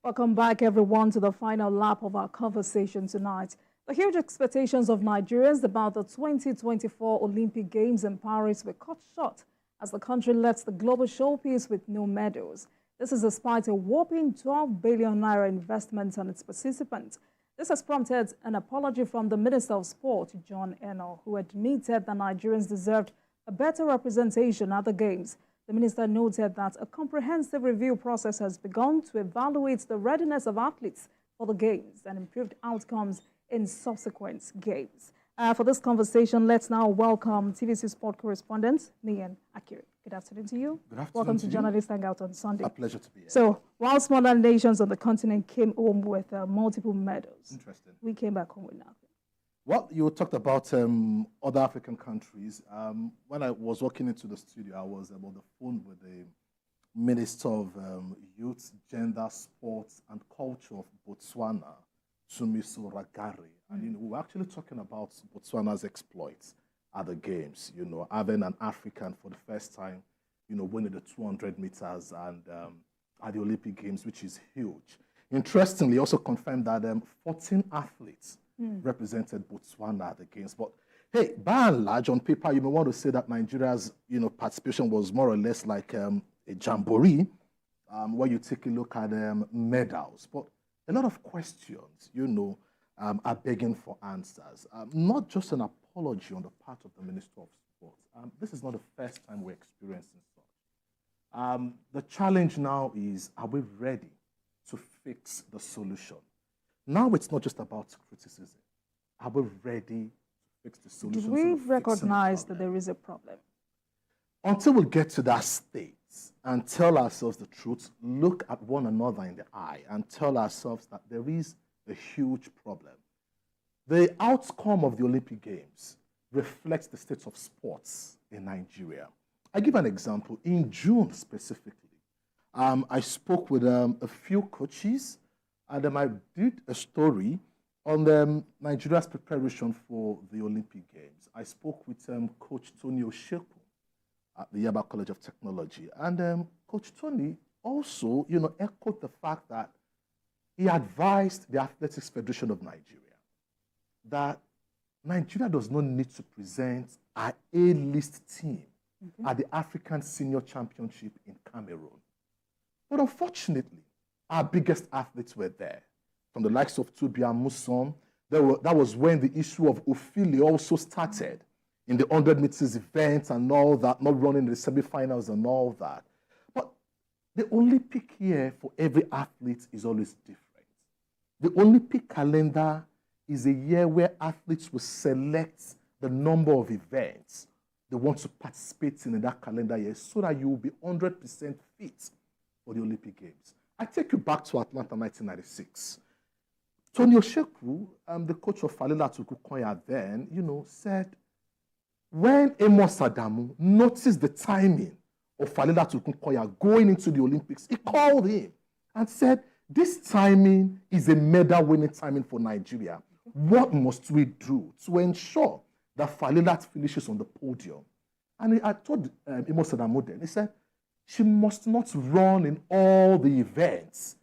Welcome back, everyone, to the final lap of our conversation tonight. The huge expectations of Nigerians about the 2024 Olympic Games in Paris were cut short as the country left the global showpiece with no medals. This is despite a whopping 12 billion naira investment on its participants. This has prompted an apology from the Minister of Sport, John Eno, who admitted that Nigerians deserved a better representation at the Games. The minister noted that a comprehensive review process has begun to evaluate the readiness of athletes for the Games and improved outcomes in subsequent Games. For this conversation, let's now welcome TVC Sport correspondent, Nian Akiri. Good afternoon to you. Good afternoon. Welcome to Journalist Hangout on Sunday. A pleasure to be here. So, while smaller nations on the continent came home with multiple medals, Interesting. we came back home with nothing. Well, you talked about other African countries. When I was walking into the studio, I was on the phone with the Minister of Youth, Gender, Sports and Culture of Botswana, Sumiso Ragare. And we were actually talking about Botswana's exploits at the Games, having an African for the first time, winning the 200 meters and at the Olympic Games, which is huge. Interestingly, also confirmed that 14 athletes represented Botswana at the Games. But hey, by and large, on paper, you may want to say that Nigeria's participation was more or less like a jamboree, where you take a look at medals. But a lot of questions, are begging for answers. Not just an apology on the part of the Minister of Sport. This is not the first time we're experiencing such. The challenge now is, are we ready to fix the solution? Now it's not just about criticism. Are we ready to fix the solution? Do we recognize that there is a problem? Until we get to that state and tell ourselves the truth, look at one another in the eye and tell ourselves that there is a huge problem. The outcome of the Olympic Games reflects the state of sports in Nigeria. I give an example. In June specifically, I spoke with a few coaches, and I did a story on Nigeria's preparation for the Olympic Games. I spoke with Coach Tony Osheku at the Yaba College of Technology. And Coach Tony also, echoed the fact that he advised the Athletics Federation of Nigeria that Nigeria does not need to present an A-list team at the African Senior Championship in Cameroon. But unfortunately, our biggest athletes were there, from the likes of Tubia Muson. That was when the issue of Ophili also started in the 100 meters event and all that, not running the semifinals and all that. But the Olympic year for every athlete is always different. The Olympic calendar is a year where athletes will select the number of events they want to participate in that calendar year so that you will be 100% fit for the Olympic Games. I take you back to Atlanta 1996. Tony Osheku, the coach of Falila Tukukoya then, said, when Amos Adamu noticed the timing of Falila Tukukoya going into the Olympics, he called him and said, this timing is a medal-winning timing for Nigeria. What must we do to ensure that Falilat finishes on the podium? And I told Amos Adamu then, he said, she must not run in all the events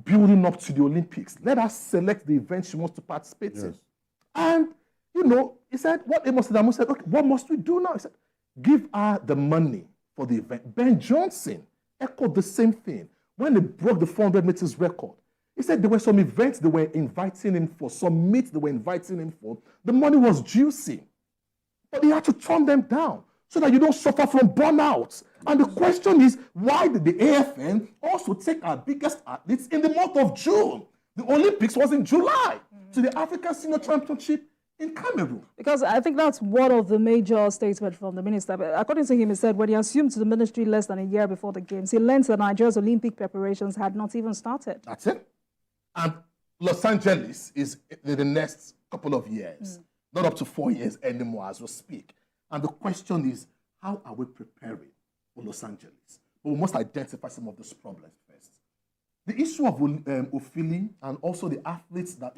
building up to the Olympics. Let us select the events she wants to participate in. And, he said, what Amos Adamu said, okay, what must we do now? He said, give her the money for the event. Ben Johnson echoed the same thing. When they broke the 400 meters record, he said there were some events they were inviting him for, some meets they were inviting him for. The money was juicy, but he had to turn them down so that you don't suffer from burnout. And the question is, why did the AFN also take our biggest athletes in the month of June? The Olympics was in July to the African Senior Championship in Cameroon. Because I think that's one of the major statements from the minister. But according to him, he said when he assumed the ministry less than a year before the Games, he learned that Nigeria's Olympic preparations had not even started. That's it. And Los Angeles is in the next couple of years, not up to 4 years anymore as we speak. And the question is, how are we preparing for Los Angeles? But we must identify some of those problems first. The issue of Ophili and also the athletes that,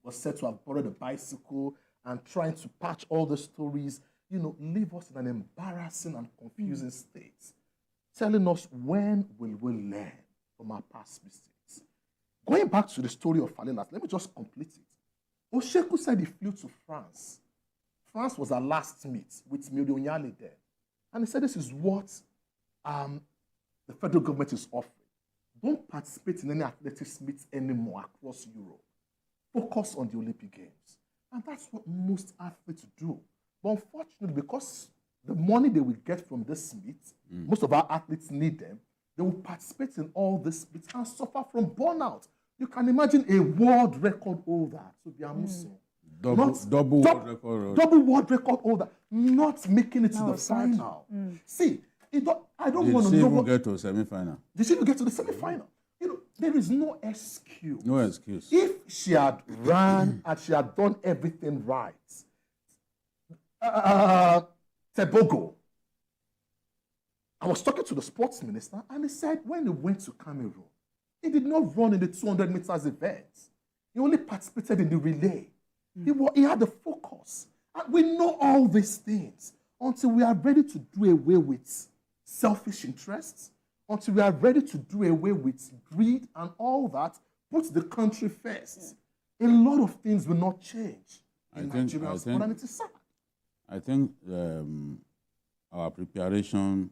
was said to have borrowed a bicycle and trying to patch all the stories, leave us in an embarrassing and confusing state, telling us when will we learn from our past mistakes. Going back to the story of Falelas, let me just complete it. Osheku said he flew to France. France was our last meet with Mirionyale there. And he said this is what the federal government is offering. Don't participate in any athletics meets anymore across Europe. Focus on the Olympic Games. And that's what most athletes do. But unfortunately, because the money they will get from this meet, most of our athletes need them, they will participate in all this meets and suffer from burnout. You can imagine a world record holder, to be Amuso. Double world record holder. Double world record holder, not making it to the final. See, I don't want to know what... Get to semi-final. Did she even get to the semi-final? You know, there is no excuse. No excuse. If she had ran and she had done everything right, Tebogo, I was talking to the sports minister, and he said when he went to Cameroon, he did not run in the 200 meters event. He only participated in the relay. He had the focus. And we know all these things until we are ready to do away with selfish interests, until we are ready to do away with greed and all that, put the country first. A lot of things will not change in Nigerian sport, and it is sad. I think our preparation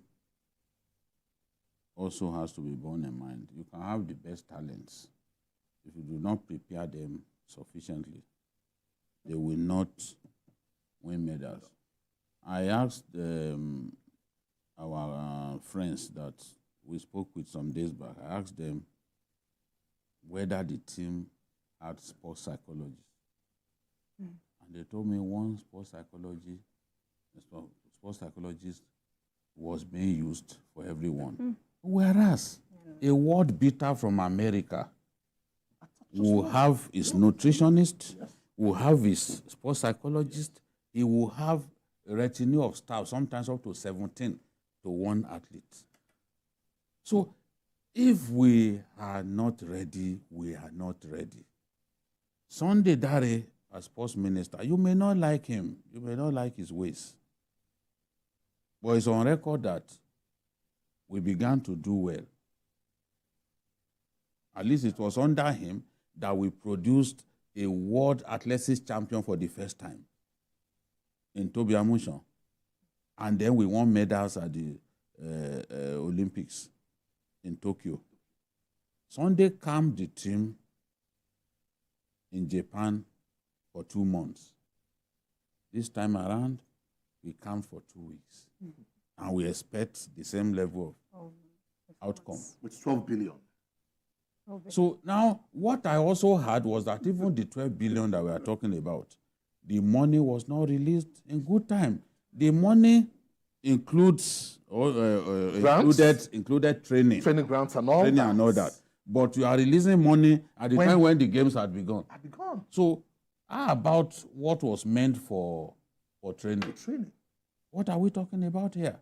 also has to be borne in mind. You can have the best talents. If you do not prepare them sufficiently, they will not win medals. I asked our friends that we spoke with some days back, I asked them whether the team had sports psychologists. And they told me one sports psychologist was being used for everyone. Whereas a world beater from America will have his nutritionist, will have his sports psychologist, he will have a retinue of staff, sometimes up to 17 to one athlete. So if we are not ready, we are not ready. Sunday Dare, as sports minister, you may not like him, you may not like his ways, but it's on record that we began to do well. At least it was under him that we produced a world athletics champion for the first time in Tobi Amusan. And then we won medals at the Olympics in Tokyo. Sunday calmed the team in Japan for 2 months. This time around, we camped for 2 weeks. And we expect the same level of outcome. With 12 billion. So now, what I also heard was that even the 12 billion that we are talking about, the money was not released in good time. The money includes included training. Training grants and all training that. And all that. But you are releasing money at the time when the games had begun. So how about what was meant for training? What are we talking about here?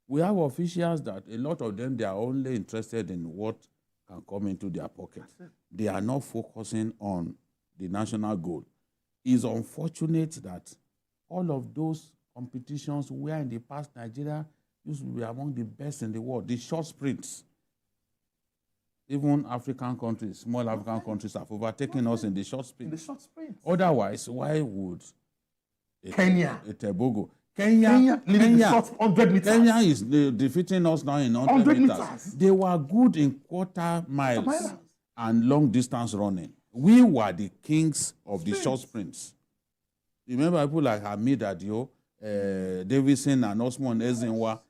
We have officials that a lot of them, they are only interested in what can come into their pocket. They are not focusing on the national goal. It's unfortunate that all of those competitions where in the past Nigeria used to be among the best in the world, the short sprints. Even African countries, small African countries have overtaken us in the short sprints. Otherwise, why would Kenya, Tebogo, Kenya is defeating us now in 100 meters. They were good in quarter miles and long distance running. We were the kings of the short sprints. Remember people like Hamid Adio, Davison and Osman Ezenwa,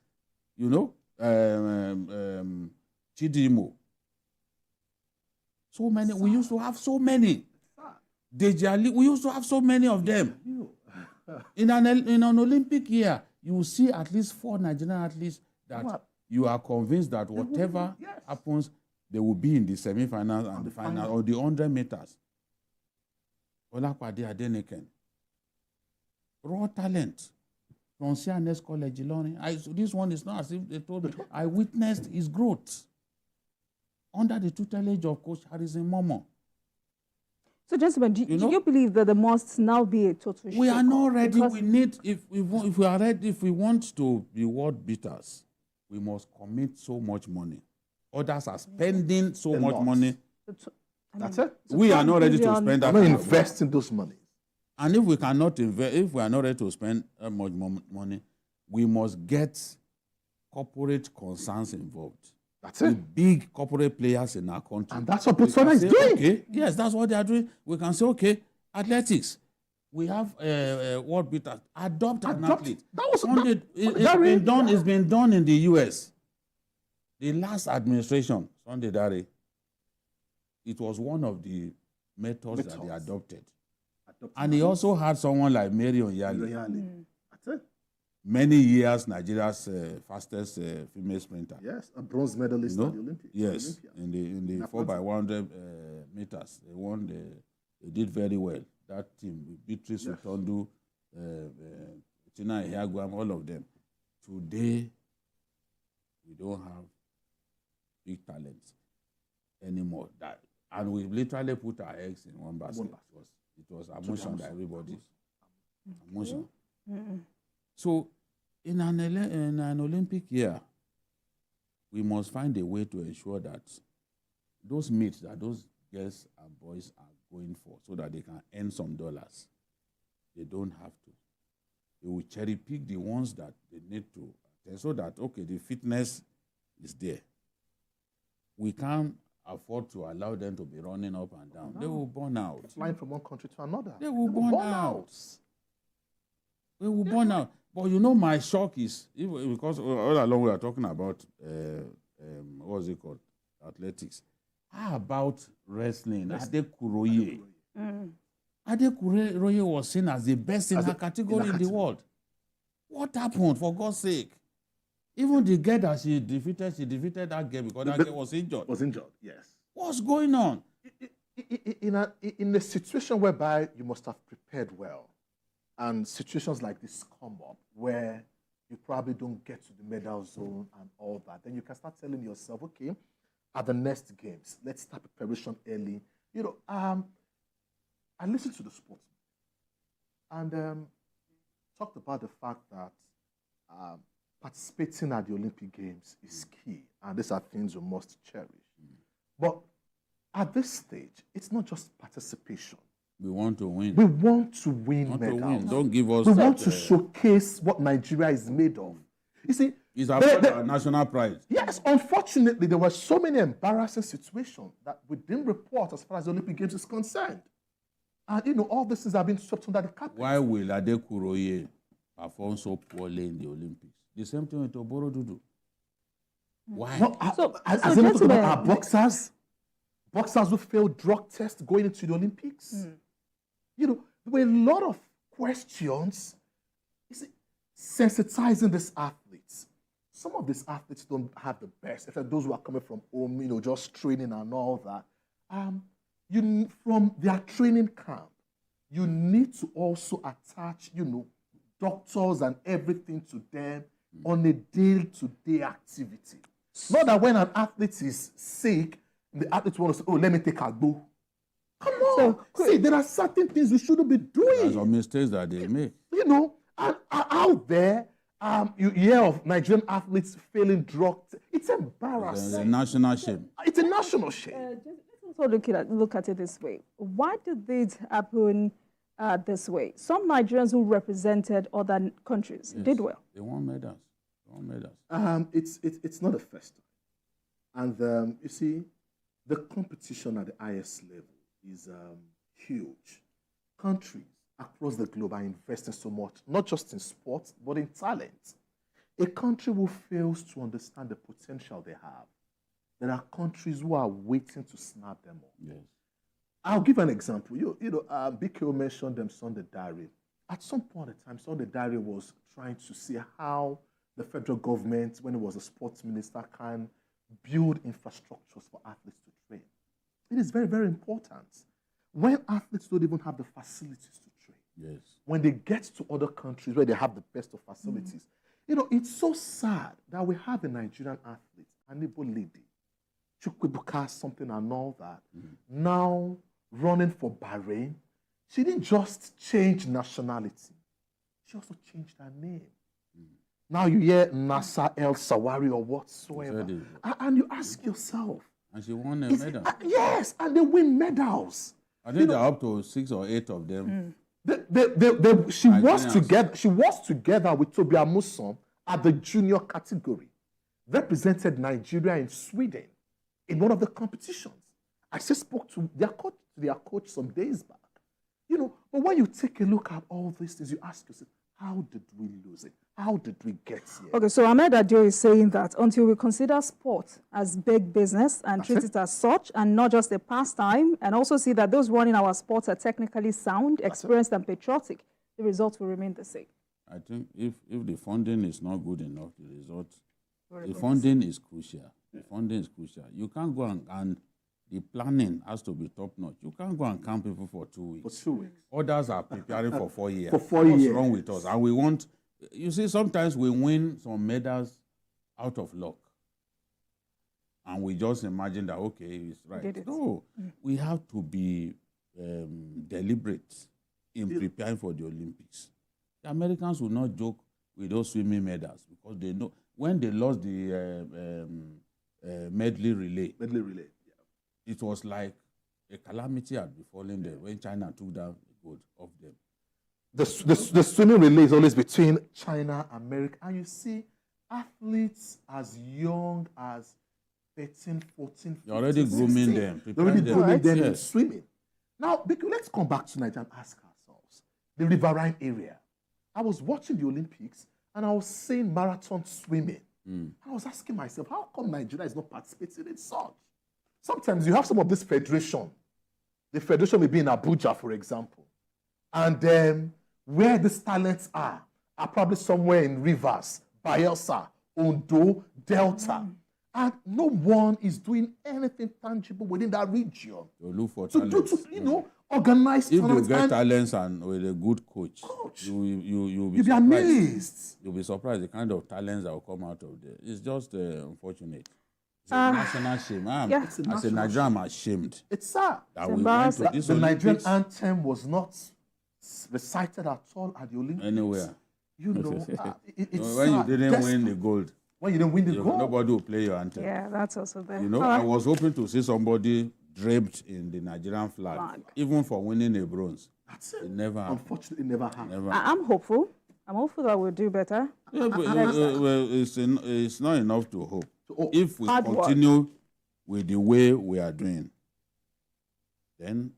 Chidimo. So many. We used to have so many. Dejali, we used to have so many of them. In an Olympic year, you will see at least 4 Nigerian athletes that you are convinced that whatever happens, they will be in the semi-finals and the final, or the 100 meters. Olakwade Adeneken. Raw talent. From CNS College, Ilorin. This one is not as if they told me. I witnessed his growth under the tutelage of Coach Harrison Momo. So, gentlemen, do you believe that there must now be a total We are not ready. We need, if we are ready, if we want to be world beaters, we must commit so much money. Others are spending so much money That's it. We are not ready to billion. spend that I'm not kind of money. investing those monies. And if we cannot invest, if we are not ready to spend that much money, we must get corporate concerns involved. That's The it. big corporate players in our country. And that's what We can Botswana is say, doing. Okay, yes, that's what they are doing. We can say, okay, athletics. We have world beaters. Adopt an athlete. That was It's been done in the US. The last administration, Sunday Dare, it was one of the methods that they adopted. And he also had someone like Mary Onyali. That's it. Many years, Nigeria's fastest female sprinter. Yes, a bronze medalist at the Olympics. Yes, in the 4x100 meters, they won. They did very well. That team, with Beatrice Utondu, Tina Ehiagwam, all of them. Today, we don't have big talents anymore. And we literally put our eggs in one basket. It was emotion that everybody. Emotion. So, in an Olympic year, we must find a way to ensure that those meets that those girls and boys are going for, so that they can earn some dollars, they don't have to. They will cherry pick the ones that they need to, so that, okay, the fitness is there. We can't afford to allow them to be running up and down. They will burn out. Flying from one country to another. They will burn out. They will burn out. But you know, my shock is, because all along we are talking about, what's it called? Athletics. How about wrestling? Adekuroye. Adekuroye was seen as the best in her category in the world. What happened, for God's sake? Even the girl that she defeated that girl because that girl was injured. Was injured, yes. What's going on? In a situation whereby you must have prepared well, and situations like this come up where you probably don't get to the medal zone and all that, then you can start telling yourself, okay, at the next games, let's start preparation early. You know, I listened to the sportsman and talked about the fact that participating at the Olympic Games is key, and these are things you must cherish. But at this stage, it's not just participation. We want to win. We want to win medals. Don't give us. We want to showcase what Nigeria is made of. You see, it's our national pride. Yes, unfortunately, there were so many embarrassing situations that we didn't report as far as the Olympic Games is concerned. And, you know, all these things have been swept under the carpet. Why will Adekuroye perform so poorly in the Olympics? The same thing with Oboro Dudu. Why? No, as a about our boxers who failed drug tests going into the Olympics. You know, there were a lot of questions. You see, sensitizing these athletes. Some of these athletes don't have the best, except those who are coming from home, you know, just training and all that. From their training camp, you need to also attach, you know, doctors and everything to them on a day-to-day activity. Not that when an athlete is sick, the athlete wants to say, oh, let me take a go. Come on. See, there are certain things we shouldn't be doing. There's some mistakes that they make. You know, out there, you hear of Nigerian athletes failing drug tests. It's embarrassing. It's a national shame. It's a national shame. Let's also look at it this way. Why did this happen this way? Some Nigerians who represented other countries did well. They won medals. It's not the first time. And you see, the competition at the highest level is huge. Countries across the globe are investing so much, not just in sports, but in talent. A country who fails to understand the potential they have, there are countries who are waiting to snap them up. Yes. I'll give an example. You know, BKO mentioned them Sunday Diary. At some point in time, Sunday Diary was trying to see how the federal government, when it was a sports minister, can build infrastructures for athletes to train. It is very, very important. When athletes don't even have the facilities to train, yes, when they get to other countries where they have the best of facilities, you know, it's so sad that we have a Nigerian athlete, an Igbo lady, Chukwibuka something and all that, now running for Bahrain. She didn't just change nationality, she also changed her name. Now you hear Nasa El Sawari or whatsoever. And you ask yourself, And she won a medal. Yes, and they win medals. I think they're up to 6 or 8 of them. She was together with Toby Amuson at the junior category, represented Nigeria in Sweden in one of the competitions. I just spoke to their coach some days back. You know, but when you take a look at all these things, you ask yourself, how did we lose it? How did we get here? Okay, so Ahmed Adio is saying that until we consider sport as big business and treat it as such and not just a pastime, and also see that those running our sports are technically sound, experienced, and patriotic, the results will remain the same. I think if the funding is not good enough, the funding is crucial. The funding is crucial. You can't go and the planning has to be top-notch. You can't go and camp people for 2 weeks. For 2 weeks. Others are preparing for 4 years. For 4 years. What's wrong with us? And we want, you see, sometimes we win some medals out of luck. And we just imagine that, okay, it's right. No, we have to be deliberate in preparing for the Olympics. The Americans will not joke with those swimming medals because they know when they lost the medley relay. It was like a calamity had befallen them when China took down the gold off them. The swimming relay is always between China, America, and you see athletes as young as 13, 14, 15, You're already grooming them. They're already grooming them in swimming. Now, let's come back to Nigeria and ask ourselves, the riverine area. I was watching the Olympics, and I was seeing marathon swimming. I was asking myself, how come Nigeria is not participating in such? Sometimes you have some of this federation. The federation may be in Abuja, for example. And where these talents are probably somewhere in Rivers, Bayelsa, Ondo, Delta. And no one is doing anything tangible within that region. You look for talents. Organize if talents. If you get talents and with a good coach. You'll be amazed. You'll be surprised the kind of talents that will come out of there. It's just unfortunate. It's a national shame. As a Nigerian, I'm ashamed. It's sad. That we went to this the Nigerian Olympics. anthem was not recited at all at the Olympics. Anywhere. You know, it's when you didn't win the gold. When you didn't win the gold. Nobody will play your anthem. Yeah, that's also there. You know, I was hoping to see somebody draped in the Nigerian flag. Even for winning a bronze. That's it. It never happened. Unfortunately, it never happened. I'm hopeful. I'm hopeful that we'll do better. Yeah, but it's not enough to hope. If we Hard continue with the way we are doing, then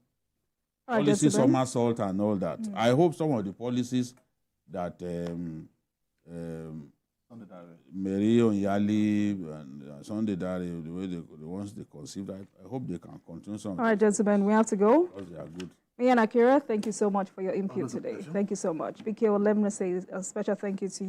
policy somersault and all that. I hope some of the policies that Mary Onyali and Sunday Dare, the way the ones they conceived, I hope they can continue some. All right, gentlemen, we have to go. Because they are good. Me and Akira, thank you so much for your input today. Thank you so much. BKO, let me say a special thank you to you.